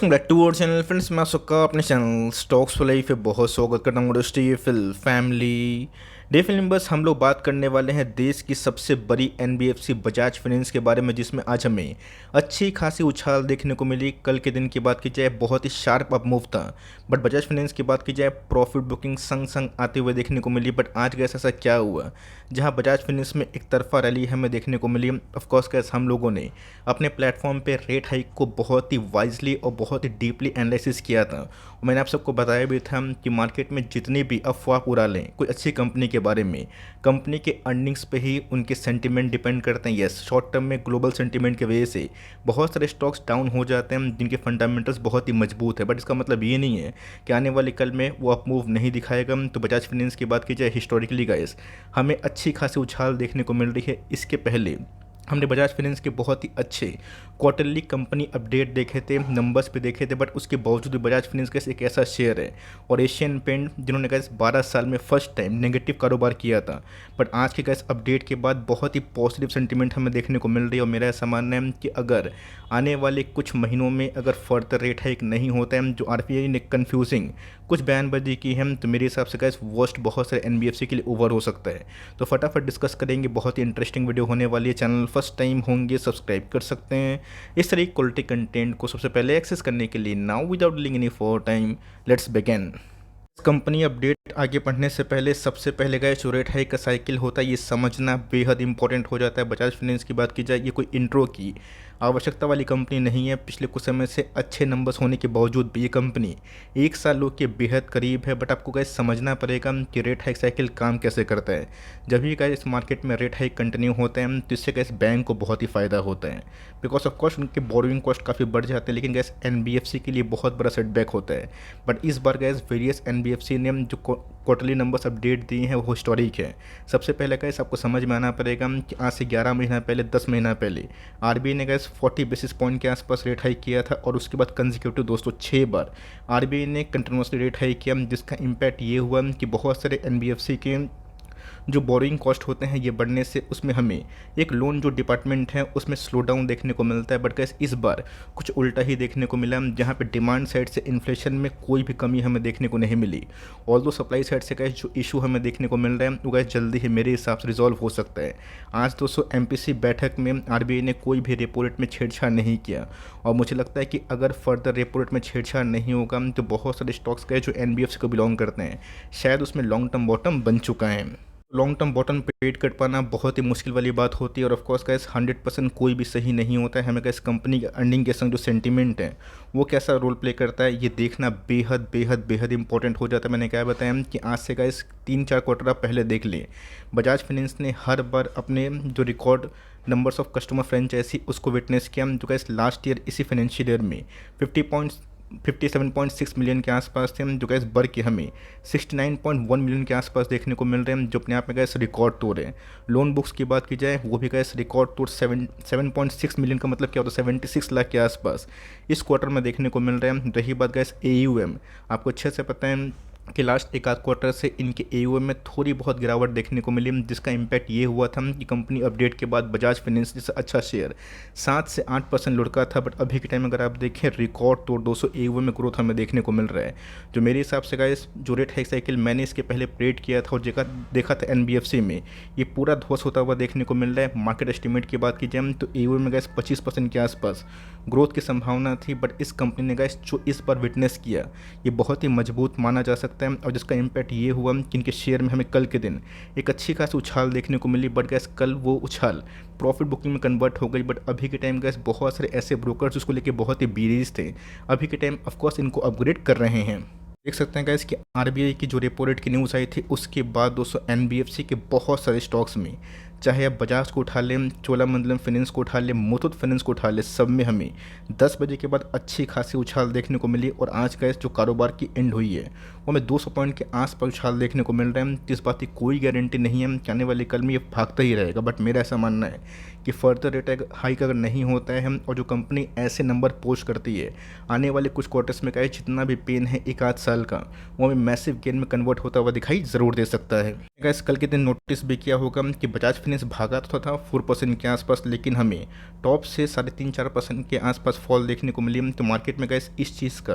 Welcome back to our channel friends. मैं सुक्का अपने channel stocks for life पे बहुत स्वागत करता हूँ। डीएफएल फैमिली डीएफएल मेंबर्स, हम लोग बात करने वाले हैं देश की सबसे बड़ी एनबीएफसी बजाज फाइनेंस के बारे में, जिसमें आज हमें अच्छी खासी उछाल देखने को मिली। कल के दिन की बात की जाए बहुत ही शार्प अप मूव था, बट बजाज फाइनेंस की बात की जाए प्रॉफिट बुकिंग संग संग आते हुए देखने को मिली। बट आज कैसा ऐसा क्या हुआ जहां बजाज फाइनेंस में एक तरफा रैली हमें देखने को मिली। ऑफकोर्स कैसे हम लोगों ने अपने प्लेटफॉर्म पे रेट हाइक को बहुत ही वाइजली और बहुत ही डीपली एनालिसिस किया था। और मैंने आप सबको बताया भी था कि मार्केट में जितनी भी अफवाह उड़ा लें कोई अच्छी कंपनी के बारे में, कंपनी के अर्निंग्स पे ही उनके सेंटिमेंट डिपेंड करते हैं। यस, शॉर्ट टर्म में ग्लोबल सेंटिमेंट की वजह से बहुत सारे स्टॉक्स डाउन हो जाते हैं जिनके फंडामेंटल्स बहुत ही मजबूत है, बट इसका मतलब ये नहीं है कि आने वाले कल में वो अप मूव नहीं दिखाएगा। तो बजाज फाइनेंस की बात की जाए हिस्टोरिकली गाइस, हमें अच्छी खासी उछाल देखने को मिल रही है। इसके पहले हमने बजाज फाइनेंस के बहुत ही अच्छे क्वार्टरली कंपनी अपडेट देखे थे, नंबर्स पे देखे थे, बट उसके बावजूद भी बजाज फाइनेंस का एक ऐसा शेयर है और एशियन पेंट जिन्होंने गैस 12 साल में फर्स्ट टाइम नेगेटिव कारोबार किया था, बट आज के गैस अपडेट के बाद बहुत ही पॉजिटिव सेंटीमेंट हमें देखने को मिल रही है। और मेरा ऐसा मानना है कि अगर आने वाले कुछ महीनों में अगर फर्दर रेट हाइक नहीं होता है, जो आरबीआई ने कन्फ्यूजिंग कुछ बयानबाजी की है, तो मेरे हिसाब से गैस वर्स्ट बहुत सारे एनबीएफसी के लिए ओवर हो सकता है। तो फटाफट डिस्कस करेंगे, बहुत ही इंटरेस्टिंग वीडियो होने वाली है। चैनल फर्स्ट टाइम होंगे सब्सक्राइब कर सकते हैं इस तरह की क्वालिटी कंटेंट को सबसे पहले एक्सेस करने के लिए। Now without delaying any for time, let's begin. Company update आगे बढ़ने से पहले सबसे पहले गए जो रेट हाइक का साइकिल होता है ये समझना बेहद इंपॉर्टेंट हो जाता है। बजाज फाइनेंस की बात की जाए, ये कोई इंट्रो की आवश्यकता वाली कंपनी नहीं है। पिछले कुछ समय से अच्छे नंबर्स होने के बावजूद भी ये कंपनी 1 साल के बेहद करीब है। बट आपको गैस समझना पड़ेगा कि रेट हाइक साइकिल काम कैसे करता है। जब भी गैस इस मार्केट में रेट हाइक कंटिन्यू होते हैं तो इससे गैस बैंक को बहुत ही फ़ायदा होता है, बिकॉज ऑफ कोर्स उनके बोरोइंग कॉस्ट काफ़ी बढ़ जाते हैं, लेकिन गैस एनबीएफसी के लिए बहुत बड़ा सेटबैक होता है। बट इस बार गैस वेरियस एनबीएफसी ने जो क्वार्टरली नंबर्स अपडेट दिए हैं वो हिस्टोरिक है। सबसे पहले गैस आपको समझ में आना पड़ेगा कि आज से 11 महीना पहले 10 महीना पहले आरबीआई ने गैस 40 बेसिस पॉइंट के आसपास रेट हाइक किया था, और उसके बाद कंसेक्यूटिव दोस्तों 6 बार आरबीआई ने कंटिन्यूसली रेट हाइक किया, जिसका इम्पैक्ट ये हुआ कि बहुत सारे एनबीएफसी के जो बोरिंग कॉस्ट होते हैं ये बढ़ने से उसमें हमें एक लोन जो डिपार्टमेंट है उसमें स्लो डाउन देखने को मिलता है। बट कैसे इस बार कुछ उल्टा ही देखने को मिला, जहाँ पे डिमांड साइड से इन्फ्लेशन में कोई भी कमी हमें देखने को नहीं मिली। ऑल्दो सप्लाई साइड से कैसे जो इशू हमें देखने को मिल रहा है वो कैसे जल्दी ही मेरे हिसाब से रिजॉल्व हो सकता है। आज दोस्तों एमपीसी बैठक में आरबीआई ने कोई भी रेपो रेट में छेड़छाड़ नहीं किया, और मुझे लगता है कि अगर फर्दर रेपो रेट में छेड़छाड़ नहीं होगा तो बहुत सारे स्टॉक्स के जो एनबीएफसी को बिलोंग करते हैं शायद उसमें लॉन्ग टर्म बॉटम बन चुका है। लॉन्ग टर्म बॉटम पे पेड कर पाना बहुत ही मुश्किल वाली बात होती है, और ऑफकोर्स गैस 100% कोई भी सही नहीं होता है। हमें गैस कंपनी के अर्निंग के संग जो सेंटीमेंट है वो कैसा रोल प्ले करता है ये देखना बेहद बेहद बेहद इंपॉर्टेंट हो जाता है। मैंने क्या बताया कि आज से गैस 3-4 क्वार्टर आप पहले देख लें, बजाज फाइनेंस ने हर बार अपने जो record numbers of customer franchisee उसको विटनेस किया, जो गैस लास्ट ईयर इसी फाइनेंशियल ईयर में 57.6 मिलियन के आसपास थे, जो गैस बढ़ के हमें 69.1 मिलियन के आसपास देखने को मिल रहे हैं, जो अपने आप में गैस रिकॉर्ड तोड़ है। लोन बुक्स की बात की जाए वो भी गैस रिकॉर्ड तोड़ 7.6 मिलियन का मतलब क्या होता है 76 लाख के आसपास इस क्वार्टर में देखने को मिल रहे हैं। रही बात गैस एयूएम, आपको अच्छे से पता है कि लास्ट एक आध क्वार्टर से इनके एयूएम में थोड़ी बहुत गिरावट देखने को मिली, जिसका इम्पैक्ट ये हुआ था कि कंपनी अपडेट के बाद बजाज फाइनेंस जैसा अच्छा शेयर 7 से 8% लुढ़का था। बट अभी के टाइम अगर आप देखें रिकॉर्ड तोड़ 200 एयूएम में ग्रोथ हमें देखने को मिल रहा है, जो मेरे हिसाब से गाइस जो रेट हाइक साइकिल मैंने इसके पहले प्रेड किया था और देखा था एनबीएफसी में, ये पूरा ध्वस्त होता हुआ देखने को मिल रहा है। मार्केट एस्टिमेट की बात की जाए तो एयूएम में गैस 25% के आसपास ग्रोथ की संभावना थी, बट इस कंपनी ने गैस जो इस बार विटनेस किया ये बहुत ही मजबूत माना जा सकता है, और जिसका इम्पैक्ट ये हुआ कि इनके शेयर में हमें कल के दिन एक अच्छी खासी उछाल देखने को मिली। बट गैस कल वो उछाल प्रॉफिट बुकिंग में कन्वर्ट हो गई। बट अभी के टाइम गैस बहुत सारे ऐसे ब्रोकर्स उसको लेके बहुत ही बीरीज थे, अभी के टाइम ऑफकोर्स इनको अपग्रेड कर रहे हैं। देख सकते हैं गैस कि आरबीआई की जो रेपो रेट की न्यूज़ आई थी उसके बाद दोस्तों एनबीएफसी के बहुत सारे स्टॉक्स में, चाहे आप बजाज को उठा लें, चोलामंडलम फाइनेंस को उठा लें, मुथूट फाइनेंस को उठा लें, सब में हमें 10 बजे के बाद अच्छी खासी उछाल देखने को मिली। और आज गैस जो कारोबार की एंड हुई है वो हमें 200 पॉइंट के आसपास उछाल देखने को मिल रहा है। इस बात की कोई गारंटी नहीं है कि आने वाले कल में ये भागता ही रहेगा, बट मेरा ऐसा मानना है कि फर्दर रेट हाइक अगर नहीं होता है और जो कंपनी ऐसे नंबर पोस्ट करती है आने वाले कुछ क्वार्टर्स में, क्या जितना भी पेन है एक आध साल का वो हमें मैसिव गेन में कन्वर्ट होता हुआ दिखाई ज़रूर दे सकता है। गाइस कल के दिन नोटिस भी किया होगा कि बजाज फाइनेंस भागा तो था 4% के आसपास, लेकिन हमें टॉप से 3.5-4% के आसपास फॉल देखने को मिली। तो मार्केट में गाइस इस चीज़ का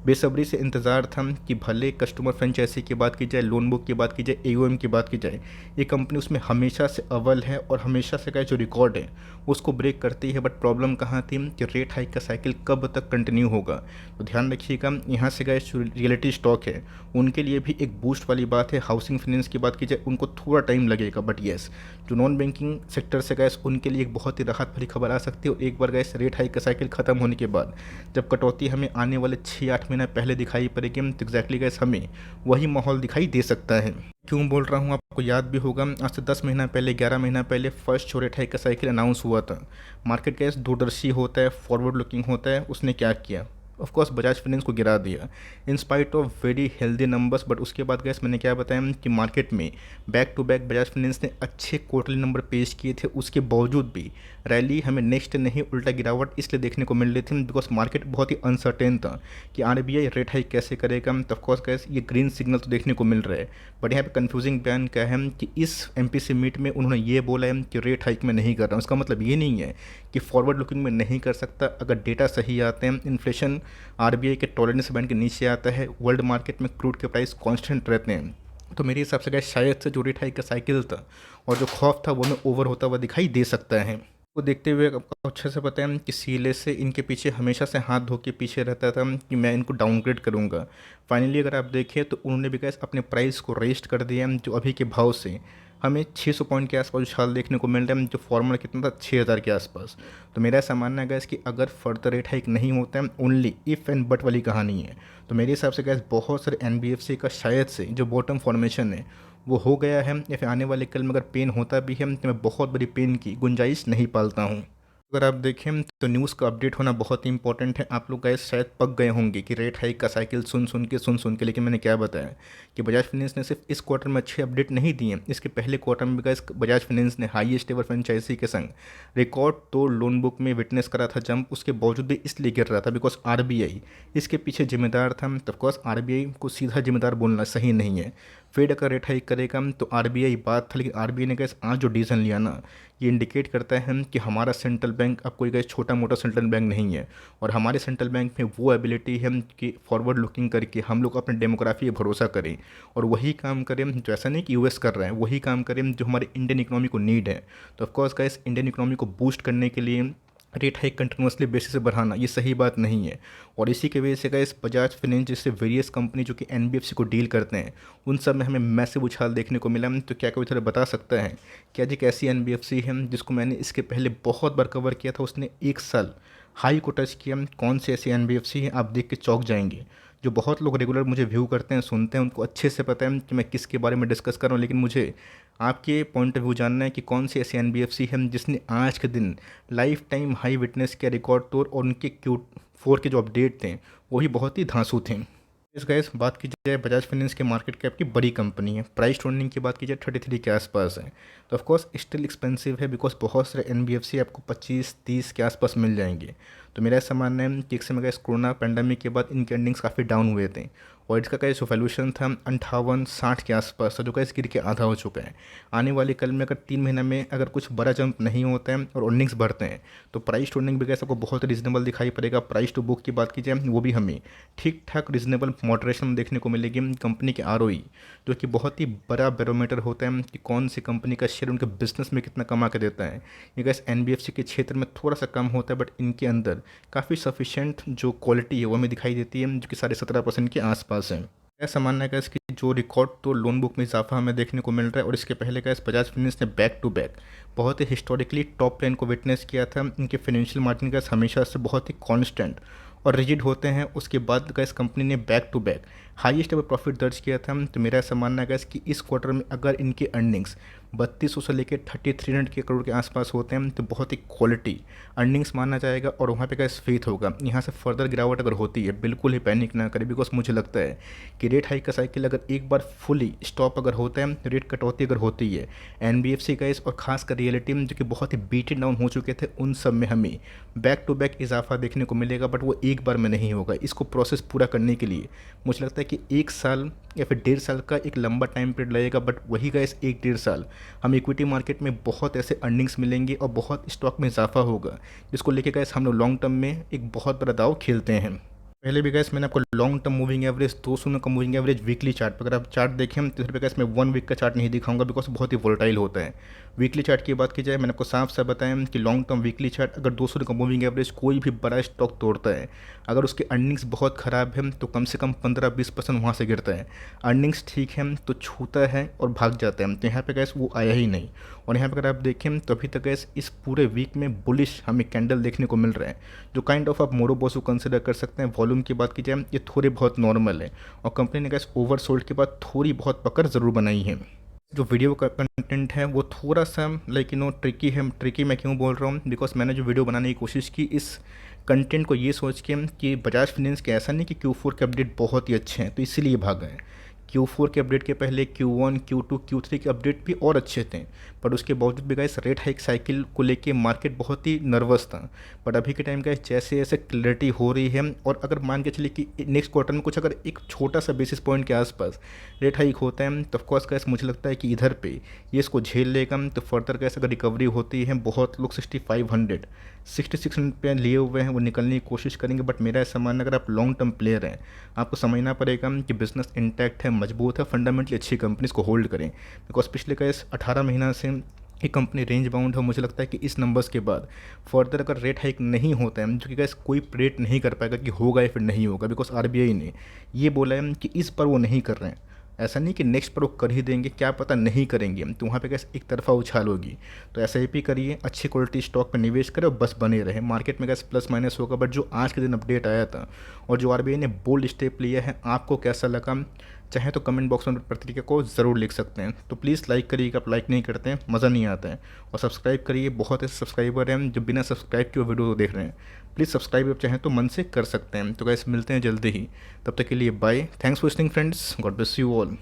बेसब्री से इंतज़ार था कि भले कस्टमर फ्रेंचाइजी की बात की जाए, लोन बुक की बात की जाए, एओएम की बात की जाए, ये कंपनी उसमें हमेशा से अव्वल है और हमेशा से का जो रिकॉर्ड है उसको ब्रेक करती है। बट प्रॉब्लम कहाँ थी कि रेट हाइक का साइकिल कब तक कंटिन्यू होगा। तो ध्यान रखिएगा, यहाँ से गाइस जो रियलिटी स्टॉक है उनके लिए भी एक बूस्ट वाली बात है। हाउसिंग फाइनेंस की बात की जाए उनको थोड़ा टाइम लगेगा, बट येस जो नॉन बैंकिंग सेक्टर से गैस उनके लिए एक बहुत ही राहत भरी खबर आ सकती है। और एक बार गैस रेट हाइक का साइकिल खत्म होने के बाद जब कटौती हमें आने वाले 6-8 महीना पहले दिखाई पड़ेगी तो एग्जैक्टली गैस हमें वही माहौल दिखाई दे सकता है। क्यों बोल रहा हूँ, आपको याद भी होगा आज से 10 महीना पहले, 11 महीना पहले फर्स्ट जो रेट हाइक का साइकिल अनाउंस हुआ था। मार्केट गैस दूरदर्शी होता है, फॉरवर्ड लुकिंग होता है। उसने क्या किया, ऑफ कोर्स बजाज फाइनेंस को गिरा दिया in spite of very healthy numbers. But उसके बाद गैस मैंने क्या बताया कि मार्केट में back to back Bajaj finance ने अच्छे क्वार्टरली नंबर पेश किए थे, उसके बावजूद भी रैली हमें नेक्स्ट नहीं उल्टा गिरावट इसलिए देखने को मिल रही थी बिकॉज मार्केट बहुत ही अनसर्टेन था कि आरबीआई रेट हाइक कैसे करेगा। तो ऑफकोर्स गैस ये ग्रीन सिग्नल तो देखने को मिल रहा है, बट यहाँ पे कन्फ्यूजिंग बयान क्या है कि इस एमपीसी मीट में उन्होंने ये बोला है कि रेट हाइक में नहीं कर रहा हूँ। उसका मतलब ये नहीं है कि फॉरवर्ड लुकिंग में नहीं कर सकता। अगर डेटा सही आते हैं, इन्फ्लेशन आरबीआई के टॉलरेंस बैंड के नीचे आता है, वर्ल्ड मार्केट में क्रूड के प्राइस कांस्टेंट रहते हैं, तो मेरे हिसाब से गैस शायद से जो रेट हाइक का साइकिल था और जो खौफ था वो में ओवर होता हुआ दिखाई दे सकता है। को देखते हुए आपको अच्छे से पता है कि सीएलए से इनके पीछे हमेशा से हाथ धो के पीछे रहता था कि मैं इनको डाउनग्रेड करूंगा। फाइनली अगर आप देखें तो उन्होंने भी गैस अपने प्राइस को रेस्ट कर दिया, जो अभी के भाव से हमें 600 पॉइंट के आसपास उछाल देखने को मिल रहा है, जो फॉर्मूला कितना था 6000 के आसपास। तो मेरा ऐसा मानना है गैस कि अगर फर्दर रेट हाइक नहीं होता है, ओनली इफ़ एंड बट वाली कहानी है, तो मेरे हिसाब से गैस बहुत सारे एनबीएफसी का शायद से जो बॉटम फॉर्मेशन है वो हो गया है, या फिर आने वाले कल में अगर पेन होता भी है तो मैं बहुत बड़ी पेन की गुंजाइश नहीं पालता हूँ। अगर आप देखें तो न्यूज़ का अपडेट होना बहुत ही इंपॉर्टेंट है। आप लोग गैस शायद पक गए होंगे कि रेट हाइक का साइकिल सुन सुन के, लेकिन मैंने क्या बताया कि बजाज फाइनेंस ने सिर्फ इस क्वार्टर में अच्छे अपडेट नहीं दिए, इसके पहले क्वार्टर में भी गैस बजाज फाइनेंस ने हाईएस्ट एवर फ्रेंचाइजी के संग रिकॉर्ड तोड़ लोन बुक में विटनेस करा था जंप। उसके बावजूद भी इसलिए गिर रहा था बिकॉज आरबीआई इसके पीछे जिम्मेदार था। तो ऑफकोर्स आरबीआई को सीधा जिम्मेदार बोलना सही नहीं है। फेड अगर रेट हाइक करेगा तो आरबीआई बात था, लेकिन आरबीआई ने गैस आज जो डिसीजन लिया ना, ये इंडिकेट करता है कि हमारा सेंट्रल बैंक अब कोई गैस छोटा मोटा सेंट्रल बैंक नहीं है, और हमारे सेंट्रल बैंक में वो एबिलिटी है कि फॉरवर्ड लुकिंग करके हम लोग अपने डेमोग्राफी पर भरोसा करें और वही काम करें जो ऐसा नहीं कि यूएस कर रहा है, वही काम करें जो हमारे इंडियन इकोनॉमी को नीड है। तो ऑफकोर्स गैस इंडियन इकोनॉमी को बूस्ट करने के लिए रेट हाइक कंटिन्यूसली बेसिस से बढ़ाना ये सही बात नहीं है। और इसी की वजह से गैस बजाज फाइनेंस जैसे वेरियस कंपनी जो कि एनबीएफसी को डील करते हैं उन सब में हमें मैसिव उछाल देखने को मिला। तो क्या कोई थोड़ा बता सकता है कि आज एक ऐसी एनबीएफसी है जिसको मैंने इसके पहले बहुत बार कवर किया था, उसने 1 साल हाई को टच किया? कौन सी ऐसी एनबीएफसी है, आप देख के चौंक जाएंगे। जो बहुत लोग रेगुलर मुझे व्यू करते हैं, सुनते हैं, उनको अच्छे से पता है कि मैं किसके बारे में डिस्कस कर रहा हूँ, लेकिन मुझे आपके पॉइंट ऑफ व्यू जानना है कि कौन सी ऐसी एनबीएफसी है जिसने आज के दिन लाइफ टाइम हाई विटनेस किया, रिकॉर्ड तोड़, और उनके Q4 के जो अपडेट थे वही बहुत ही धांसू थे। इस गैस बात की जाए बजाज फाइनेंस के मार्केट कैप की बड़ी कंपनी है, प्राइस टर्निंग की बात की जाए 33 के आसपास है। तो ऑफकोर्स स्टिल एक्सपेंसिव है बिकॉज बहुत सारे एनबीएफसी आपको 25-30 के आसपास मिल जाएंगे। तो मेरा ऐसा मानना है कि एक समय गैस कोरोना पैंडमिक के बाद इनके अर्निंग्स काफ़ी डाउन हुए थे और इसका कैसे वैल्यूएशन था 58-60 के आसपास था, जो कैसे गिर के आधा हो चुका है। आने वाले कल में अगर 3 महीना में अगर कुछ बड़ा जंप नहीं होता है और अर्निंग्स बढ़ते हैं तो प्राइस टू अर्निंग भी कैसे आपको बहुत रीजनेबल दिखाई पड़ेगा। प्राइस टू बुक की बात की जाए वो भी हमें ठीक ठाक रीजनेबल मॉडरेशन देखने को मिलेगी। कंपनी के आरओई जो कि बहुत ही बड़ा बैरोमीटर होता है कि कौन सी कंपनी का शेयर उनके बिजनेस में कितना कमा के देता है, ये गैस एनबीएफसी के क्षेत्र में थोड़ा सा कम होता है, बट इनके अंदर काफ़ी सफिशेंट जो क्वालिटी है वो हमें दिखाई देती है, जो कि 17.5% के आसपास है। ऐसा मानना है गैस कि जो रिकॉर्ड तो लोन बुक में इजाफा हमें देखने को मिल रहा है, और इसके पहले गैस बजाज फाइनेंस ने बैक टू बैक बहुत ही हिस्टोरिकली टॉप लाइन को विटनेस किया था। इनके फाइनेंशियल मार्जिन गैस हमेशा से बहुत ही कॉन्स्टेंट और रिजिड होते हैं। उसके बाद गैस कंपनी ने back to back highest ever profit दर्ज किया था। तो मेरा ऐसा मानना है गैस कि इस क्वार्टर में अगर इनके अर्निंग्स 3200 से लेकर 3300 के करोड़ के आसपास होते हैं, तो बहुत ही क्वालिटी अर्निंग्स माना जाएगा और वहाँ पे गाइस फेथ होगा। यहाँ से फर्दर गिरावट अगर होती है बिल्कुल ही पैनिक ना करें, बिकॉज मुझे लगता है कि रेट हाइक का साइकिल अगर एक बार फुली स्टॉप अगर होता है, रेट कटौती अगर होती है एनबीएफसी गाइस और खासकर रियलिटी में जो कि बहुत ही बीटन डाउन हो चुके थे, उन सब में हमें बैक टू बैक इजाफा देखने को मिलेगा। बट वो एक बार में नहीं होगा, इसको प्रोसेस पूरा करने के लिए मुझे लगता है कि 1 साल या फिर 1.5 साल का एक लंबा टाइम पीरियड लगेगा। बट वही गाइस 1-1.5 साल हम इक्विटी मार्केट में बहुत ऐसे अर्निंग्स मिलेंगे और बहुत स्टॉक में इजाफा होगा, जिसको लेके गाइस हम लोग लॉन्ग टर्म में एक बहुत बड़ा दाव खेलते हैं। पहले भी गैस मैंने आपको लॉन्ग टर्म मूविंग एवरेज 200 का मूविंग एवरेज वीकली चार्ट पर अगर आप चार्ट देखें तो इस पर गैस मैं 1 वीक का चार्ट नहीं दिखाऊंगा, बिकॉज बहुत ही वोलेटाइल होता है। वीकली चार्ट की बात की जाए, मैंने आपको साफ साफ बताया कि लॉन्ग टर्म वीकली चार्ट अगर 200 का मूविंग एवरेज कोई भी बड़ा स्टॉक तोड़ता है, अगर उसके अर्निंग्स बहुत ख़राब है तो कम से कम 15-20% वहाँ से गिरता है। अर्निंग्स ठीक है तो छूता है और भाग जाता है, तो यहाँ पे गैस वो आया ही नहीं। और यहाँ पर अगर आप देखें तो अभी तक गैस इस पूरे वीक में बुलिश हमें कैंडल देखने को मिल रहा है, जो काइंड ऑफ आप मोरोबोस को कंसिडर कर सकते हैं। वॉल्यूम की बात की जाए ये थोड़े बहुत नॉर्मल है, और कंपनी ने गैस ओवरसोल्ड के बाद थोड़ी बहुत पकड़ ज़रूर बनाई है। जो वीडियो का कंटेंट है वो थोड़ा सा ट्रिकी है। ट्रिकी मैं क्यों बोल रहा हूँ, बिकॉज मैंने जो वीडियो बनाने की कोशिश की इस कंटेंट को ये सोच के कि बजाज फाइनेंस के ऐसा नहीं कि Q4 के अपडेट बहुत ही अच्छे हैं तो इसीलिए भागा है। Q4 के अपडेट के पहले Q1, Q2, Q3 के अपडेट भी और अच्छे थे, पर उसके बावजूद भी गाइस रेट हाइक साइकिल को लेके मार्केट बहुत ही नर्वस था। बट अभी के टाइम गाइस जैसे जैसे क्लैरिटी हो रही है, और अगर मान के चलिए कि नेक्स्ट क्वार्टर में कुछ अगर एक छोटा सा बेसिस पॉइंट के आसपास रेट हाइक होता है, तो ऑफकोर्स गाइस मुझे लगता है कि इधर पे ये इसको झेल लेगा। तो फर्दर गाइस अगर रिकवरी होती है, बहुत लोग 6500 6600 पे लिए हुए हैं, वो निकलने की कोशिश करेंगे। बट मेरा ऐसा मानना, अगर आप लॉन्ग टर्म प्लेयर हैं, आपको समझना पड़ेगा कि बिजनेस इंटैक्ट है, मजबूत है, फंडामेंटली अच्छी कंपनीज को होल्ड करें। बिकॉज पिछले का 18 महीना से ये कंपनी रेंज बाउंड है। मुझे लगता है कि इस नंबर्स के बाद फर्दर अगर रेट हाइक नहीं होता है, जो कि गाइस कोई प्रेडिक्ट नहीं कर पाएगा कि होगा या फिर नहीं होगा, बिकॉज आरबीआई ने ये बोला है कि इस पर वो नहीं कर रहे हैं। ऐसा नहीं कि नेक्स्ट पर वो कर ही देंगे, क्या पता नहीं करेंगे, तो वहाँ पे कैसे एक तरफा उछाल होगी। तो SIP करिए, अच्छी क्वालिटी स्टॉक पर निवेश करें और बस बने रहे। मार्केट में कैसे प्लस माइनस होगा, बट जो आज के दिन अपडेट आया था और जो आरबीआई ने बोल्ड स्टेप लिया है, आपको कैसा लगा, चाहे तो कमेंट बॉक्स में प्रतिक्रिया को ज़रूर लिख सकते हैं। तो प्लीज़ लाइक करिएगा, आप लाइक नहीं करते हैं मज़ा नहीं आता है। और सब्सक्राइब करिए, बहुत ऐसे सब्सक्राइबर हैं जो बिना सब्सक्राइब के वीडियो देख रहे हैं। प्लीज़ सब्सक्राइब आप चाहें तो मन से कर सकते हैं। तो गाइस मिलते हैं जल्दी ही, तब तक के लिए bye. Thanks for listening friends, God bless you all.